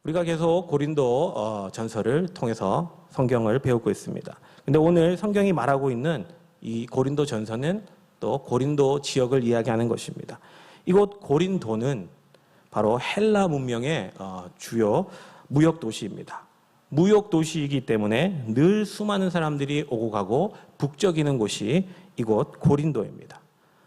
우리가 계속 고린도 전서를 통해서 성경을 배우고 있습니다. 근데 오늘 성경이 말하고 있는 이 고린도 전서는 또 고린도 지역을 이야기하는 것입니다. 이곳 고린도는 바로 헬라 문명의 주요 무역 도시입니다. 무역 도시이기 때문에 늘 수많은 사람들이 오고 가고 북적이는 곳이 이곳 고린도입니다.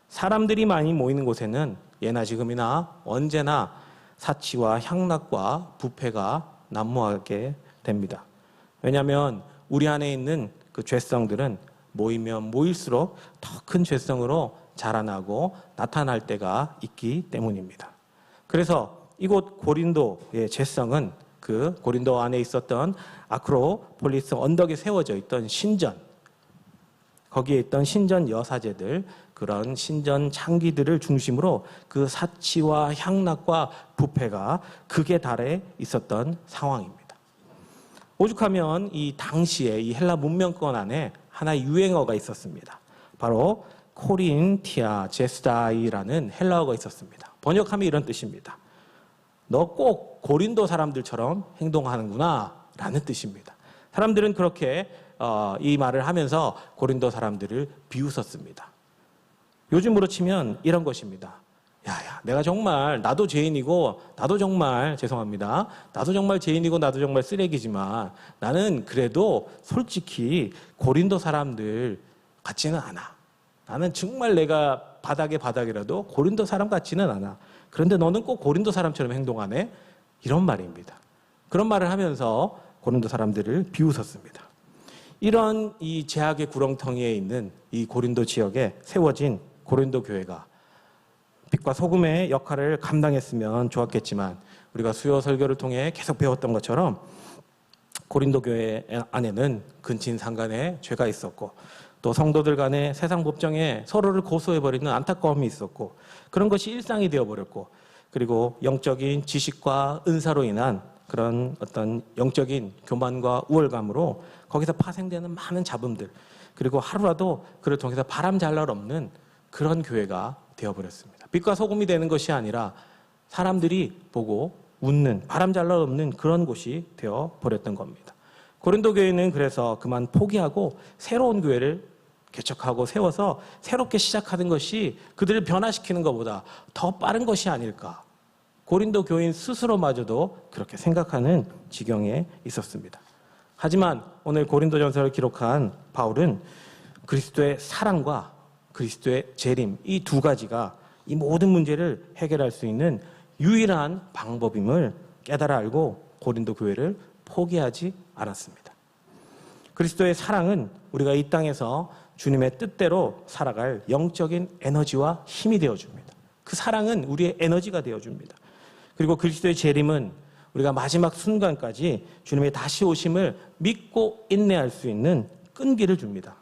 사람들이 많이 모이는 곳에는 예나 지금이나 언제나 사치와 향락과 부패가 난무하게 됩니다. 왜냐하면 우리 안에 있는 그 죄성들은 모이면 모일수록 더 큰 죄성으로 자라나고 나타날 때가 있기 때문입니다. 그래서 이곳 고린도의 죄성은 그 고린도 안에 있었던 아크로폴리스 언덕에 세워져 있던 신전, 거기에 있던 신전 여사제들, 그런 신전 창기들을 중심으로 그 사치와 향락과 부패가 극에 달해 있었던 상황입니다. 오죽하면 이 당시에 이 헬라 문명권 안에 하나의 유행어가 있었습니다. 바로 코린티아 제스다이라는 헬라어가 있었습니다. 번역하면 이런 뜻입니다. 너 꼭 고린도 사람들처럼 행동하는구나 라는 뜻입니다. 사람들은 그렇게 이 말을 하면서 고린도 사람들을 비웃었습니다. 요즘으로 치면 이런 것입니다. 야야, 내가 정말 나도 죄인이고 나도 정말 죄송합니다. 나도 정말 죄인이고 나도 정말 쓰레기지만 나는 그래도 솔직히 고린도 사람들 같지는 않아. 나는 정말 내가 바닥의 바닥이라도 고린도 사람 같지는 않아. 그런데 너는 꼭 고린도 사람처럼 행동하네? 이런 말입니다. 그런 말을 하면서 고린도 사람들을 비웃었습니다. 이런 이 죄악의 구렁텅이에 있는 이 고린도 지역에 세워진 고린도 교회가 빛과 소금의 역할을 감당했으면 좋았겠지만 우리가 수요 설교를 통해 계속 배웠던 것처럼 고린도 교회 안에는 근친상간의 죄가 있었고 또 성도들 간의 세상 법정에 서로를 고소해버리는 안타까움이 있었고 그런 것이 일상이 되어버렸고 그리고 영적인 지식과 은사로 인한 그런 어떤 영적인 교만과 우월감으로 거기서 파생되는 많은 잡음들 그리고 하루라도 그를 통해서 바람 잘 날 없는 그런 교회가 되어버렸습니다. 빛과 소금이 되는 것이 아니라 사람들이 보고 웃는 바람 잘 날 없는 그런 곳이 되어버렸던 겁니다. 고린도 교회는 그래서 그만 포기하고 새로운 교회를 개척하고 세워서 새롭게 시작하는 것이 그들을 변화시키는 것보다 더 빠른 것이 아닐까. 고린도 교인 스스로마저도 그렇게 생각하는 지경에 있었습니다. 하지만 오늘 고린도전서를 기록한 바울은 그리스도의 사랑과 그리스도의 재림 이 두 가지가 이 모든 문제를 해결할 수 있는 유일한 방법임을 깨달아 알고 고린도 교회를 포기하지 않았습니다. 그리스도의 사랑은 우리가 이 땅에서 주님의 뜻대로 살아갈 영적인 에너지와 힘이 되어줍니다. 그 사랑은 우리의 에너지가 되어줍니다. 그리고 그리스도의 재림은 우리가 마지막 순간까지 주님의 다시 오심을 믿고 인내할 수 있는 끈기를 줍니다.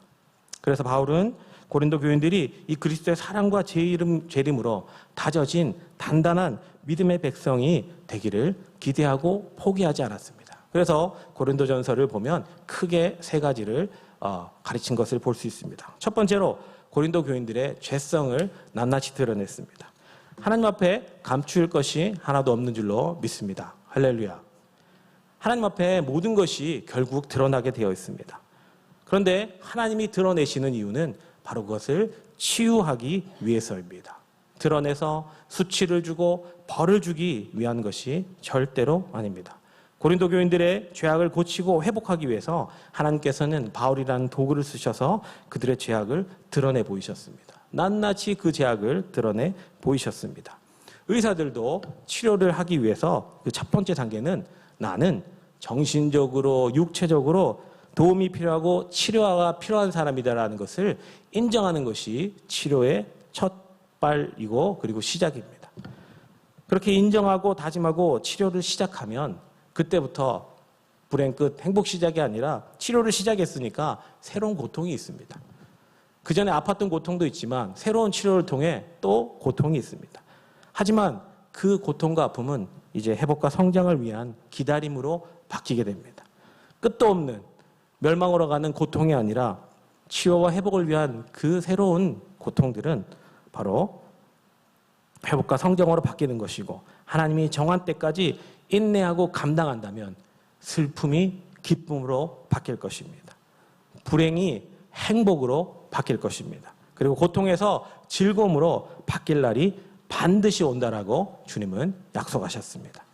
그래서 바울은 고린도 교인들이 이 그리스도의 사랑과 재림으로 다져진 단단한 믿음의 백성이 되기를 기대하고 포기하지 않았습니다. 그래서 고린도전서를 보면 크게 세 가지를 가르친 것을 볼 수 있습니다. 첫 번째로 고린도 교인들의 죄성을 낱낱이 드러냈습니다. 하나님 앞에 감출 것이 하나도 없는 줄로 믿습니다. 할렐루야. 하나님 앞에 모든 것이 결국 드러나게 되어 있습니다. 그런데 하나님이 드러내시는 이유는 바로 그것을 치유하기 위해서입니다. 드러내서 수치를 주고 벌을 주기 위한 것이 절대로 아닙니다. 고린도 교인들의 죄악을 고치고 회복하기 위해서 하나님께서는 바울이라는 도구를 쓰셔서 그들의 죄악을 드러내 보이셨습니다. 낱낱이 그 죄악을 드러내 보이셨습니다. 의사들도 치료를 하기 위해서 그 첫 번째 단계는 나는 정신적으로 육체적으로 도움이 필요하고 치료가 필요한 사람이다라는 것을 인정하는 것이 치료의 첫 발이고 그리고 시작입니다. 그렇게 인정하고 다짐하고 치료를 시작하면 그때부터 불행 끝, 행복 시작이 아니라 치료를 시작했으니까 새로운 고통이 있습니다. 그 전에 아팠던 고통도 있지만 새로운 치료를 통해 또 고통이 있습니다. 하지만 그 고통과 아픔은 이제 회복과 성장을 위한 기다림으로 바뀌게 됩니다. 끝도 없는 멸망으로 가는 고통이 아니라 치유와 회복을 위한 그 새로운 고통들은 바로 회복과 성장으로 바뀌는 것이고 하나님이 정한 때까지 인내하고 감당한다면 슬픔이 기쁨으로 바뀔 것입니다. 불행이 행복으로 바뀔 것입니다. 그리고 고통에서 즐거움으로 바뀔 날이 반드시 온다라고 주님은 약속하셨습니다.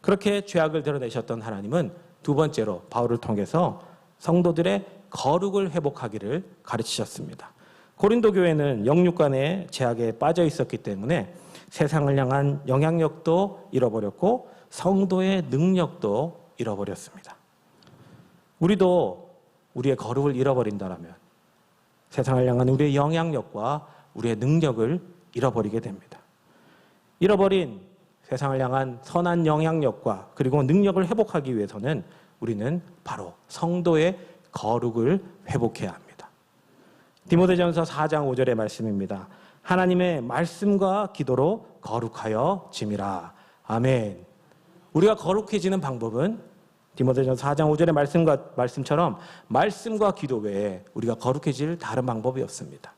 그렇게 죄악을 드러내셨던 하나님은 두 번째로 바울을 통해서 성도들의 거룩을 회복하기를 가르치셨습니다. 고린도 교회는 영육간의 제약에 빠져 있었기 때문에 세상을 향한 영향력도 잃어버렸고 성도의 능력도 잃어버렸습니다. 우리도 우리의 거룩을 잃어버린다면 세상을 향한 우리의 영향력과 우리의 능력을 잃어버리게 됩니다. 잃어버린 세상을 향한 선한 영향력과 그리고 능력을 회복하기 위해서는 우리는 바로 성도의 거룩을 회복해야 합니다. 디모데전서 4장 5절의 말씀입니다. 하나님의 말씀과 기도로 거룩하여 짐이라. 아멘. 우리가 거룩해지는 방법은 디모데전서 4장 5절의 말씀처럼 말씀과 기도 외에 우리가 거룩해질 다른 방법이 없습니다.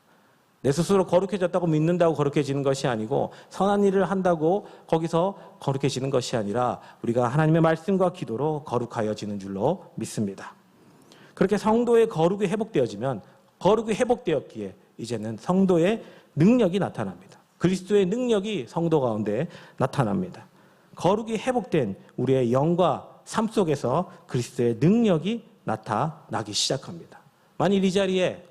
내 스스로 거룩해졌다고 믿는다고 거룩해지는 것이 아니고 선한 일을 한다고 거기서 거룩해지는 것이 아니라 우리가 하나님의 말씀과 기도로 거룩하여지는 줄로 믿습니다. 그렇게 성도의 거룩이 회복되어지면 거룩이 회복되었기에 이제는 성도의 능력이 나타납니다. 그리스도의 능력이 성도 가운데 나타납니다. 거룩이 회복된 우리의 영과 삶 속에서 그리스도의 능력이 나타나기 시작합니다. 만일 이 자리에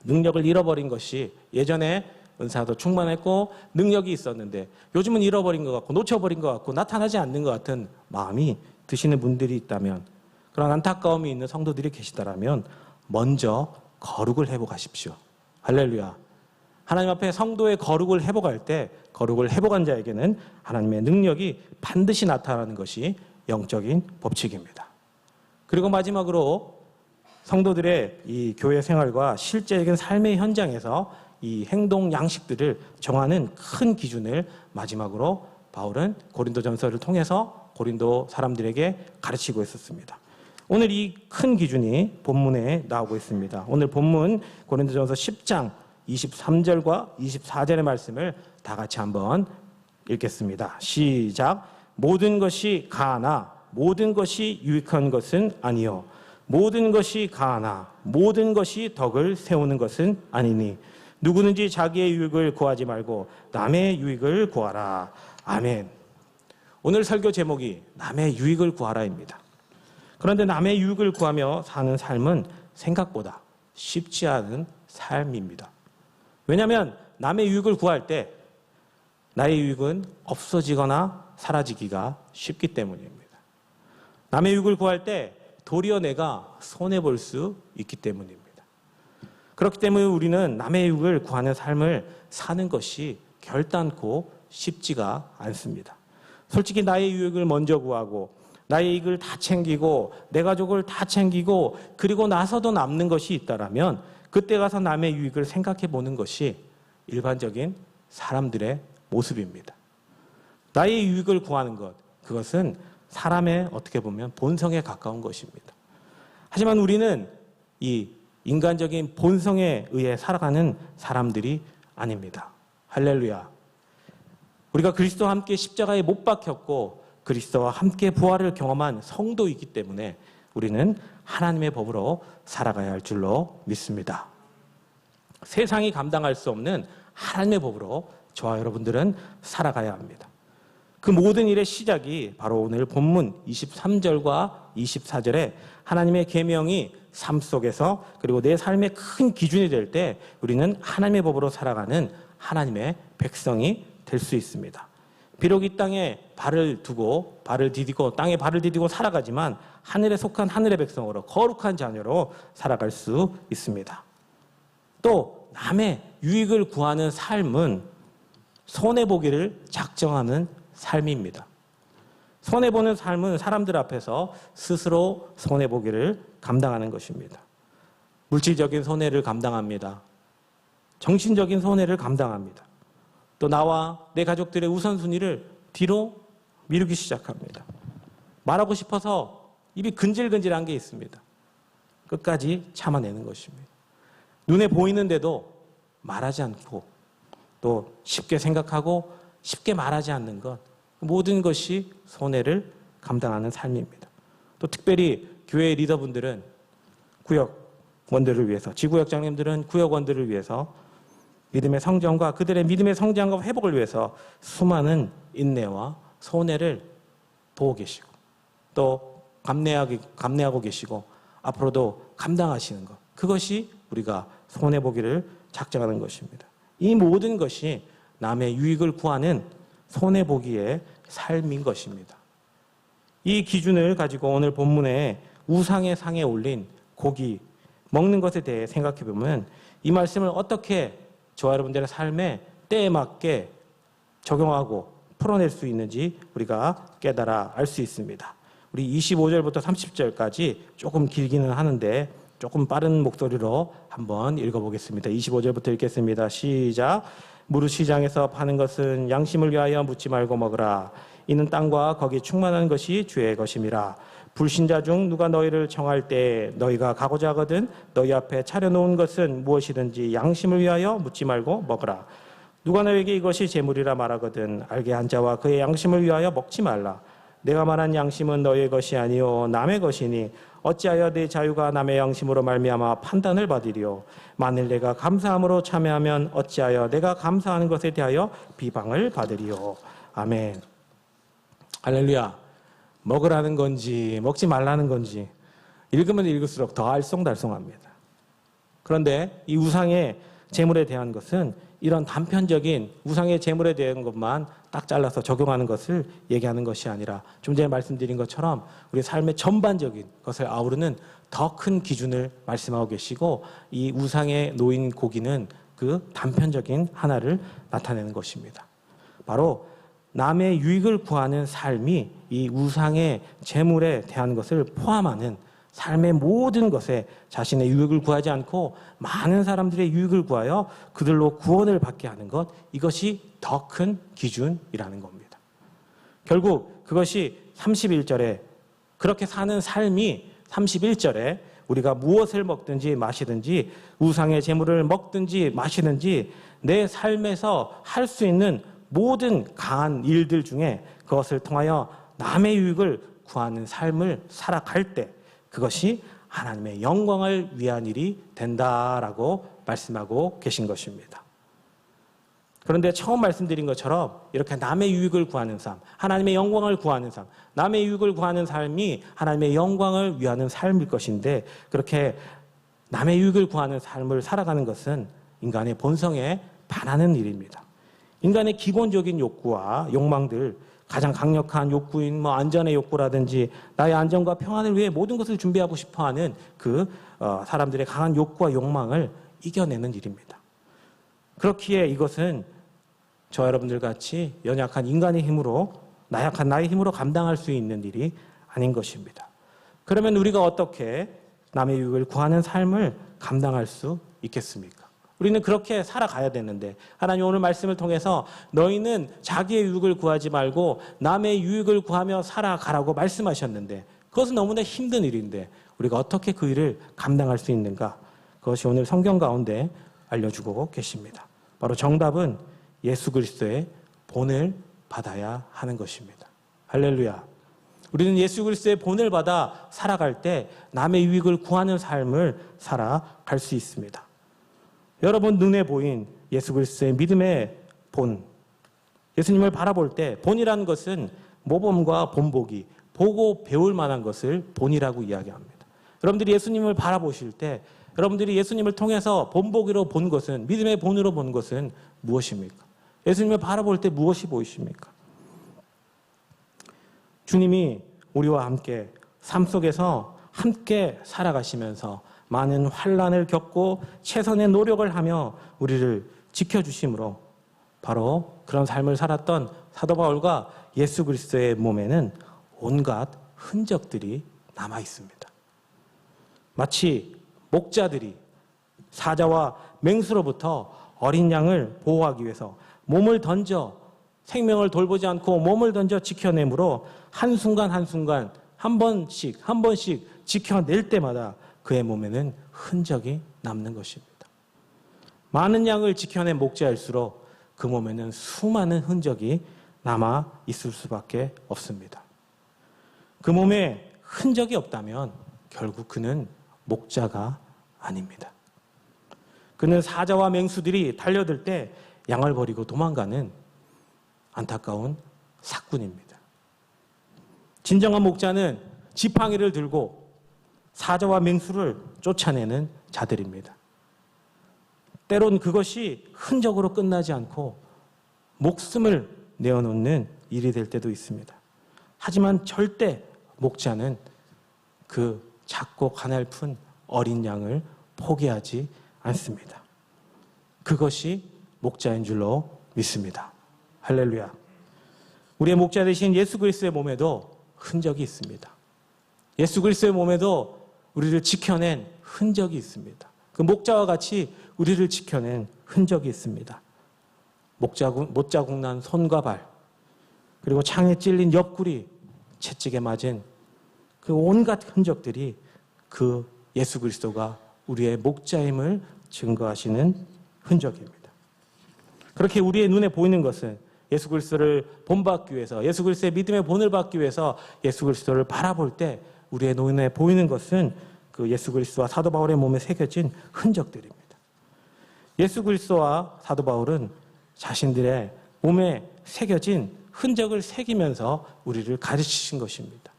능력을 잃어버린 것이 예전에 은사도 충만했고 능력이 있었는데 요즘은 잃어버린 것 같고 놓쳐버린 것 같고 나타나지 않는 것 같은 마음이 드시는 분들이 있다면, 그런 안타까움이 있는 성도들이 계시다라면 먼저 거룩을 회복하십시오. 할렐루야. 하나님 앞에 성도의 거룩을 회복할 때 거룩을 회복한 자에게는 하나님의 능력이 반드시 나타나는 것이 영적인 법칙입니다. 그리고 마지막으로 성도들의 이 교회 생활과 실제적인 삶의 현장에서 이 행동 양식들을 정하는 큰 기준을 마지막으로 바울은 고린도전서를 통해서 고린도 사람들에게 가르치고 있었습니다. 오늘 이 큰 기준이 본문에 나오고 있습니다. 오늘 본문 고린도전서 10장 23절과 24절의 말씀을 다 같이 한번 읽겠습니다. 시작. 모든 것이 가하나 모든 것이 유익한 것은 아니요 모든 것이 가하나 모든 것이 덕을 세우는 것은 아니니 누구든지 자기의 유익을 구하지 말고 남의 유익을 구하라. 아멘. 오늘 설교 제목이 남의 유익을 구하라입니다. 그런데 남의 유익을 구하며 사는 삶은 생각보다 쉽지 않은 삶입니다. 왜냐하면 남의 유익을 구할 때 나의 유익은 없어지거나 사라지기가 쉽기 때문입니다. 남의 유익을 구할 때 도리어 내가 손해볼 수 있기 때문입니다. 그렇기 때문에 우리는 남의 유익을 구하는 삶을 사는 것이 결단코 쉽지가 않습니다. 솔직히 나의 유익을 먼저 구하고 나의 이익을 다 챙기고 내 가족을 다 챙기고 그리고 나서도 남는 것이 있다라면 그때 가서 남의 유익을 생각해 보는 것이 일반적인 사람들의 모습입니다. 나의 유익을 구하는 것, 그것은 사람의 어떻게 보면 본성에 가까운 것입니다. 하지만 우리는 이 인간적인 본성에 의해 살아가는 사람들이 아닙니다. 할렐루야. 우리가 그리스도와 함께 십자가에 못 박혔고 그리스도와 함께 부활을 경험한 성도이기 때문에 우리는 하나님의 법으로 살아가야 할 줄로 믿습니다. 세상이 감당할 수 없는 하나님의 법으로 저와 여러분들은 살아가야 합니다. 그 모든 일의 시작이 바로 오늘 본문 23절과 24절에 하나님의 계명이 삶 속에서 그리고 내 삶의 큰 기준이 될 때 우리는 하나님의 법으로 살아가는 하나님의 백성이 될 수 있습니다. 비록 이 땅에 발을 디디고 땅에 발을 디디고 살아가지만 하늘에 속한 하늘의 백성으로 거룩한 자녀로 살아갈 수 있습니다. 또 남의 유익을 구하는 삶은 손해보기를 작정하는 삶입니다. 손해보는 삶은 사람들 앞에서 스스로 손해보기를 감당하는 것입니다. 물질적인 손해를 감당합니다. 정신적인 손해를 감당합니다. 또 나와 내 가족들의 우선순위를 뒤로 미루기 시작합니다. 말하고 싶어서 입이 근질근질한 게 있습니다. 끝까지 참아내는 것입니다. 눈에 보이는데도 말하지 않고 또 쉽게 생각하고 쉽게 말하지 않는 것, 모든 것이 손해를 감당하는 삶입니다. 또 특별히 교회 리더분들은 구역원들을 위해서, 지구역장님들은 구역원들을 위해서 믿음의 성장과 그들의 믿음의 성장과 회복을 위해서 수많은 인내와 손해를 보고 계시고 또 감내하고 계시고 앞으로도 감당하시는 것, 그것이 우리가 손해보기를 작정하는 것입니다. 이 모든 것이 남의 유익을 구하는 손해보기의 삶인 것입니다. 이 기준을 가지고 오늘 본문에 우상의 상에 올린 고기, 먹는 것에 대해 생각해 보면 이 말씀을 어떻게 저와 여러분들의 삶에 때에 맞게 적용하고 풀어낼 수 있는지 우리가 깨달아 알 수 있습니다. 우리 25절부터 30절까지 조금 길기는 하는데 조금 빠른 목소리로 한번 읽어보겠습니다. 25절부터 읽겠습니다. 시작. 무릇 시장에서 파는 것은 양심을 위하여 묻지 말고 먹으라. 이는 땅과 거기 충만한 것이 주의 것임이라. 불신자 중 누가 너희를 청할 때 너희가 가고자 하거든 너희 앞에 차려놓은 것은 무엇이든지 양심을 위하여 묻지 말고 먹으라. 누가 너에게 이것이 재물이라 말하거든 알게 한 자와 그의 양심을 위하여 먹지 말라. 내가 말한 양심은 너희의 것이 아니요 남의 것이니 어찌하여 내 자유가 남의 양심으로 말미암아 판단을 받으리요. 만일 내가 감사함으로 참여하면 어찌하여 내가 감사하는 것에 대하여 비방을 받으리요. 아멘. 할렐루야. 먹으라는 건지 먹지 말라는 건지 읽으면 읽을수록 더 알쏭달쏭합니다. 그런데 이 우상의 재물에 대한 것은 이런 단편적인 우상의 재물에 대한 것만 딱 잘라서 적용하는 것을 얘기하는 것이 아니라 좀 전에 말씀드린 것처럼 우리 삶의 전반적인 것을 아우르는 더 큰 기준을 말씀하고 계시고 이 우상에 놓인 고기는 그 단편적인 하나를 나타내는 것입니다. 바로 남의 유익을 구하는 삶이 이 우상의 재물에 대한 것을 포함하는 삶의 모든 것에 자신의 유익을 구하지 않고 많은 사람들의 유익을 구하여 그들로 구원을 받게 하는 것, 이것이 더 큰 기준이라는 겁니다. 결국 그것이 31절에 그렇게 사는 삶이 31절에 우리가 무엇을 먹든지 마시든지 우상의 재물을 먹든지 마시든지 내 삶에서 할 수 있는 모든 강한 일들 중에 그것을 통하여 남의 유익을 구하는 삶을 살아갈 때 그것이 하나님의 영광을 위한 일이 된다라고 말씀하고 계신 것입니다. 그런데 처음 말씀드린 것처럼 이렇게 남의 유익을 구하는 삶, 하나님의 영광을 구하는 삶, 남의 유익을 구하는 삶이 하나님의 영광을 위하는 삶일 것인데 그렇게 남의 유익을 구하는 삶을 살아가는 것은 인간의 본성에 반하는 일입니다. 인간의 기본적인 욕구와 욕망들, 가장 강력한 욕구인 안전의 욕구라든지 나의 안전과 평안을 위해 모든 것을 준비하고 싶어하는 그 사람들의 강한 욕구와 욕망을 이겨내는 일입니다. 그렇기에 이것은 저 여러분들 같이 연약한 인간의 힘으로 나약한 나의 힘으로 감당할 수 있는 일이 아닌 것입니다. 그러면 우리가 어떻게 남의 유익을 구하는 삶을 감당할 수 있겠습니까? 우리는 그렇게 살아가야 되는데 하나님 오늘 말씀을 통해서 너희는 자기의 유익을 구하지 말고 남의 유익을 구하며 살아가라고 말씀하셨는데 그것은 너무나 힘든 일인데 우리가 어떻게 그 일을 감당할 수 있는가? 그것이 오늘 성경 가운데 알려주고 계십니다. 바로 정답은 예수 그리스도의 본을 받아야 하는 것입니다. 할렐루야. 우리는 예수 그리스도의 본을 받아 살아갈 때 남의 유익을 구하는 삶을 살아갈 수 있습니다. 여러분 눈에 보인 예수 그리스도의 믿음의 본, 예수님을 바라볼 때 본이라는 것은 모범과 본보기, 보고 배울 만한 것을 본이라고 이야기합니다. 여러분들이 예수님을 바라보실 때 여러분들이 예수님을 통해서 본보기로 본 것은, 믿음의 본으로 본 것은 무엇입니까? 예수님을 바라볼 때 무엇이 보이십니까? 주님이 우리와 함께 삶 속에서 함께 살아가시면서 많은 환난을 겪고 최선의 노력을 하며 우리를 지켜주심으로 바로 그런 삶을 살았던 사도 바울과 예수 그리스도의 몸에는 온갖 흔적들이 남아 있습니다. 마치 목자들이 사자와 맹수로부터 어린 양을 보호하기 위해서 몸을 던져 생명을 돌보지 않고 몸을 던져 지켜내므로 한순간 한순간 한 번씩 지켜낼 때마다 그의 몸에는 흔적이 남는 것입니다. 많은 양을 지켜낸 목자일수록 그 몸에는 수많은 흔적이 남아 있을 수밖에 없습니다. 그 몸에 흔적이 없다면 결국 그는 목자가 아닙니다. 그는 사자와 맹수들이 달려들 때 양을 버리고 도망가는 안타까운 사꾼입니다. 진정한 목자는 지팡이를 들고 사자와 맹수를 쫓아내는 자들입니다. 때론 그것이 흔적으로 끝나지 않고 목숨을 내어놓는 일이 될 때도 있습니다. 하지만 절대 목자는 그 작고 가냘픈 어린 양을 포기하지 않습니다. 그것이 목자인 줄로 믿습니다. 할렐루야. 우리의 목자 되신 예수 그리스도의 몸에도 흔적이 있습니다. 예수 그리스도의 몸에도 우리를 지켜낸 흔적이 있습니다. 그 목자와 같이 우리를 지켜낸 흔적이 있습니다. 못자국 난 손과 발, 그리고 창에 찔린 옆구리, 채찍에 맞은 그 온갖 흔적들이 그 예수 그리스도가 우리의 목자임을 증거하시는 흔적입니다. 그렇게 우리의 눈에 보이는 것은 예수 그리스도를 본받기 위해서, 예수 그리스도의 믿음의 본을 받기 위해서 예수 그리스도를 바라볼 때 우리의 눈에 보이는 것은 그 예수 그리스도와 사도 바울의 몸에 새겨진 흔적들입니다. 예수 그리스도와 사도 바울은 자신들의 몸에 새겨진 흔적을 새기면서 우리를 가르치신 것입니다.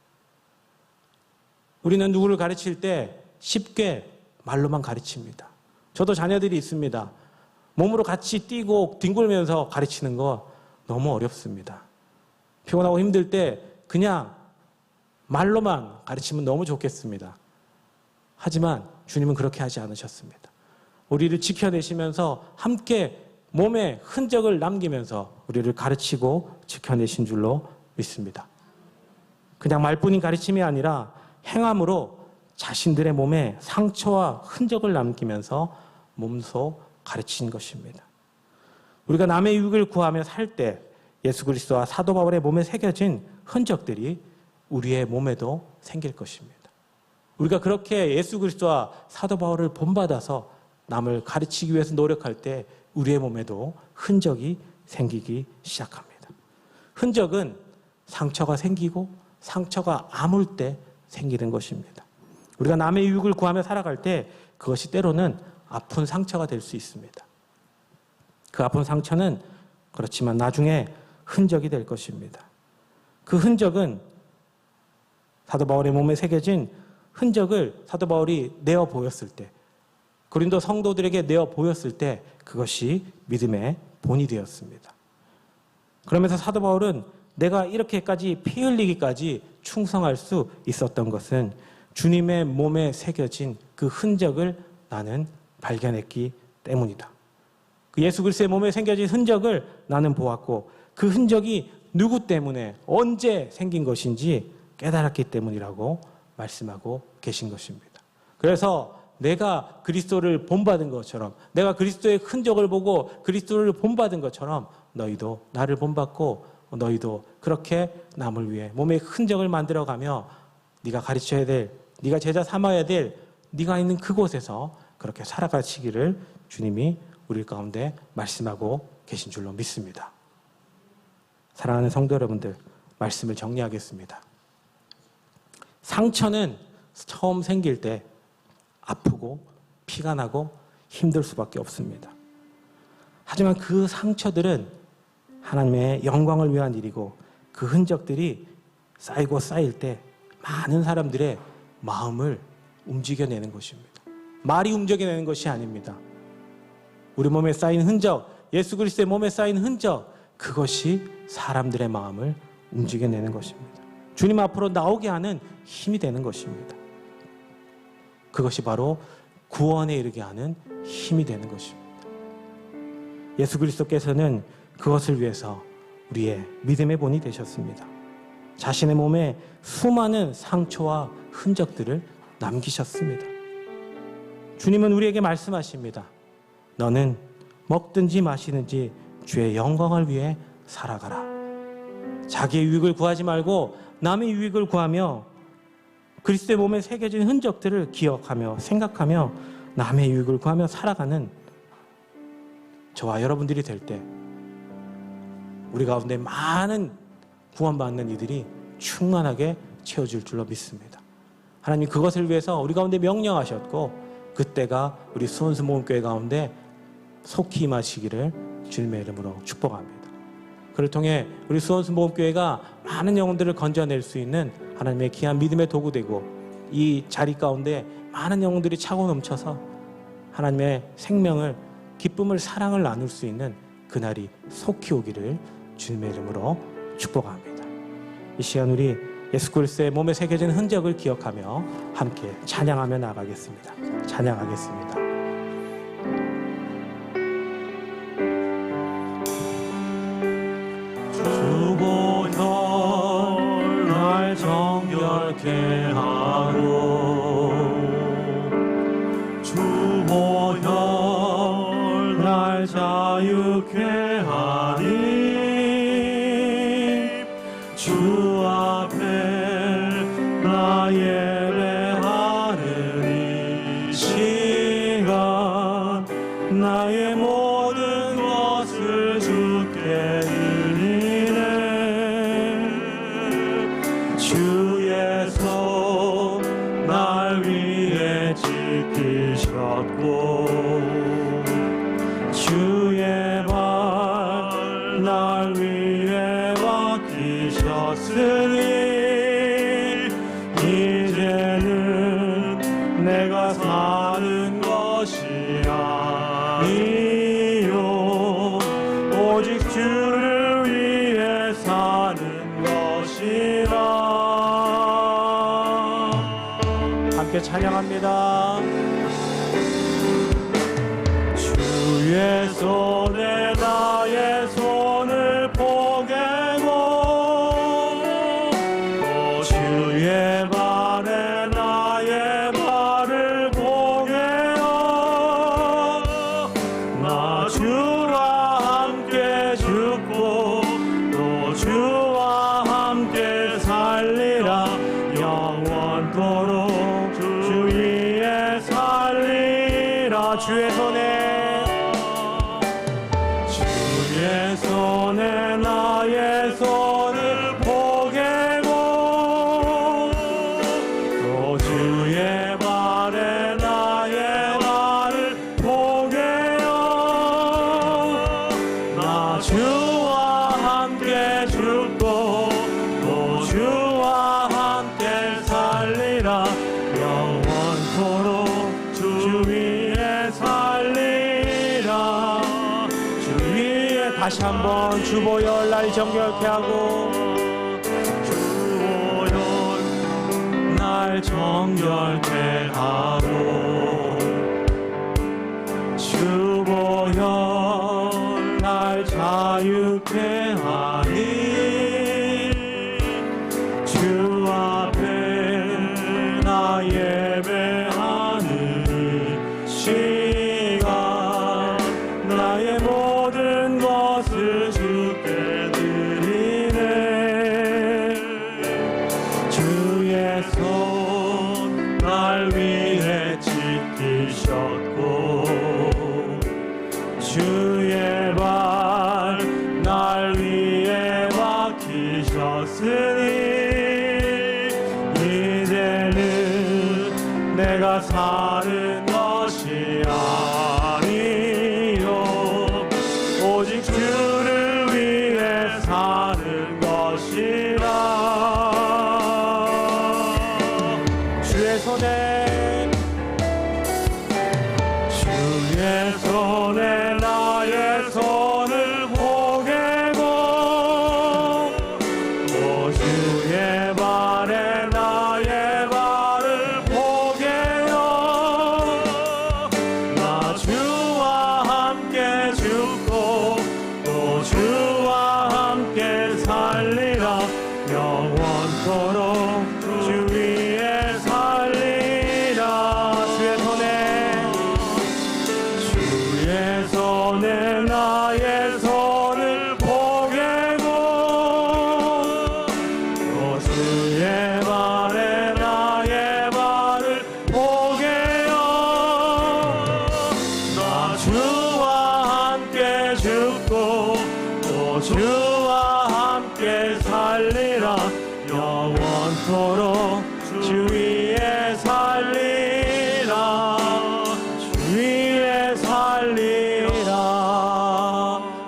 우리는 누구를 가르칠 때 쉽게 말로만 가르칩니다. 저도 자녀들이 있습니다. 몸으로 같이 뛰고 뒹굴면서 가르치는 거 너무 어렵습니다. 피곤하고 힘들 때 그냥 말로만 가르치면 너무 좋겠습니다. 하지만 주님은 그렇게 하지 않으셨습니다. 우리를 지켜내시면서 함께 몸에 흔적을 남기면서 우리를 가르치고 지켜내신 줄로 믿습니다. 그냥 말뿐인 가르침이 아니라 행함으로 자신들의 몸에 상처와 흔적을 남기면서 몸소 가르친 것입니다. 우리가 남의 유익을 구하며 살 때 예수 그리스도와 사도 바울의 몸에 새겨진 흔적들이 우리의 몸에도 생길 것입니다. 우리가 그렇게 예수 그리스도와 사도 바울을 본받아서 남을 가르치기 위해서 노력할 때 우리의 몸에도 흔적이 생기기 시작합니다. 흔적은 상처가 생기고 상처가 아물 때 생기는 것입니다. 우리가 남의 유익을 구하며 살아갈 때 그것이 때로는 아픈 상처가 될 수 있습니다. 그 아픈 상처는 그렇지만 나중에 흔적이 될 것입니다. 그 흔적은 사도 바울의 몸에 새겨진 흔적을 사도 바울이 내어 보였을 때, 고린도 성도들에게 내어 보였을 때 그것이 믿음의 본이 되었습니다. 그러면서 사도 바울은 내가 이렇게까지 피 흘리기까지 충성할 수 있었던 것은 주님의 몸에 새겨진 그 흔적을 나는 발견했기 때문이다. 그 예수 그리스도의 몸에 새겨진 흔적을 나는 보았고 그 흔적이 누구 때문에 언제 생긴 것인지 깨달았기 때문이라고 말씀하고 계신 것입니다. 그래서 내가 그리스도를 본받은 것처럼, 내가 그리스도의 흔적을 보고 그리스도를 본받은 것처럼 너희도 나를 본받고 너희도 그렇게 남을 위해 몸의 흔적을 만들어가며 네가 가르쳐야 될, 네가 제자 삼아야 될 네가 있는 그곳에서 그렇게 살아가시기를 주님이 우리 가운데 말씀하고 계신 줄로 믿습니다. 사랑하는 성도 여러분들, 말씀을 정리하겠습니다. 상처는 처음 생길 때 아프고 피가 나고 힘들 수밖에 없습니다. 하지만 그 상처들은 하나님의 영광을 위한 일이고 그 흔적들이 쌓이고 쌓일 때 많은 사람들의 마음을 움직여내는 것입니다. 말이 움직여내는 것이 아닙니다. 우리 몸에 쌓인 흔적, 예수 그리스도의 몸에 쌓인 흔적, 그것이 사람들의 마음을 움직여내는 것입니다. 주님 앞으로 나오게 하는 힘이 되는 것입니다. 그것이 바로 구원에 이르게 하는 힘이 되는 것입니다. 예수 그리스도께서는 그것을 위해서 우리의 믿음의 본이 되셨습니다. 자신의 몸에 수많은 상처와 흔적들을 남기셨습니다. 주님은 우리에게 말씀하십니다. 너는 먹든지 마시든지 주의 영광을 위해 살아가라. 자기의 유익을 구하지 말고 남의 유익을 구하며 그리스도의 몸에 새겨진 흔적들을 기억하며 생각하며 남의 유익을 구하며 살아가는 저와 여러분들이 될 때 우리 가운데 많은 구원받는 이들이 충만하게 채워질 줄로 믿습니다. 하나님 그것을 위해서 우리 가운데 명령하셨고 그때가 우리 수원수목교회 가운데 속히 임하시기를 주님의 이름으로 축복합니다. 그를 통해 우리 수원수목교회가 많은 영혼들을 건져낼 수 있는 하나님의 귀한 믿음의 도구 되고 이 자리 가운데 많은 영혼들이 차고 넘쳐서 하나님의 생명을 기쁨을 사랑을 나눌 수 있는 그날이 속히 오기를 주님의 이름으로 축복합니다. 이 시간 우리 예수 그리스도의 몸에 새겨진 흔적을 기억하며 함께 찬양하며 나가겠습니다. 찬양하겠습니다. 주보혈 날 정결케 하고 주보혈 날 자유케 하니 주 앞에 나 예배하는 이 시간 나의 모든 것을 주께 드리네. 주의 손 날 위해 지키셨고 주의 발 날 위해 맡기셨으니 이제는 내가 사는 것이 아니요 오직 주를 위해 사는 것이라. 함께 찬양합니다. 주의 손에 나의 손을 포개고 또 주의 발에 나의 발을 포개어 나 주와 함께 죽고 또 주와 함께 살리라. 영원토록 주 위에 살리라. 주의 손에 나의 손을 포개고 또 주의 발에 나의 발을 포개어 나 주와 함께 죽고 또 주와 함께 살리라. 영원토록 주 위에 살리라. 다시 한번 주보혈 날 정결케 하고 주보혈 날 정결케 하고 주보혈 날 자유케 하니 주 앞에 나 예배하는 시간 나의 모든 것을 주께 드리네. 주의 손 날 위해 지키셨고 주의 발 날 위해 맡기셨으니 이제는 내가 사는 것이 아니요 오직 주를 위해 사는 것이라. 주의 손에 나의 손을 포개고 또 주의 발에 나의 발을 포개어 나 주와 함께 죽고 또 주와 함께 살리라. 영원토록 주 위에 살리라. 주 위에 살리라 주 위에 살리라.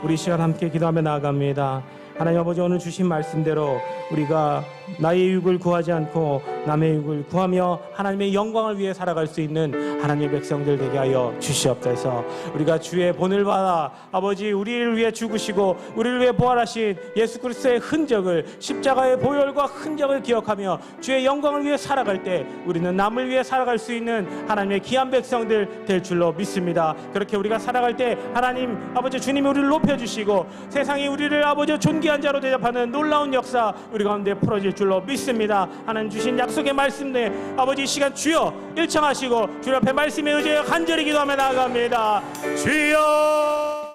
우리 시간 함께 기도하며 나아갑니다. 하나님 아버지, 오늘 주신 말씀대로 우리가 나의 유익을 구하지 않고 남의 유익을 구하며 하나님의 영광을 위해 살아갈 수 있는 하나님의 백성들 되게 하여 주시옵소서. 우리가 주의 본을 받아 아버지 우리를 위해 죽으시고 우리를 위해 부활하신 예수 그리스도의 흔적을, 십자가의 보혈과 흔적을 기억하며 주의 영광을 위해 살아갈 때 우리는 남을 위해 살아갈 수 있는 하나님의 귀한 백성들 될 줄로 믿습니다. 그렇게 우리가 살아갈 때 하나님 아버지 주님이 우리를 높여주시고 세상이 우리를 아버지 존귀한 자로 대접하는 놀라운 역사 우리 가운데 풀어질 줄로 믿습니다. 하나님 주신 약속의 말씀에 아버지 이 시간 주여 일청하시고 주 앞에 말씀에 의지하여 간절히 기도하며 나아갑니다. 주여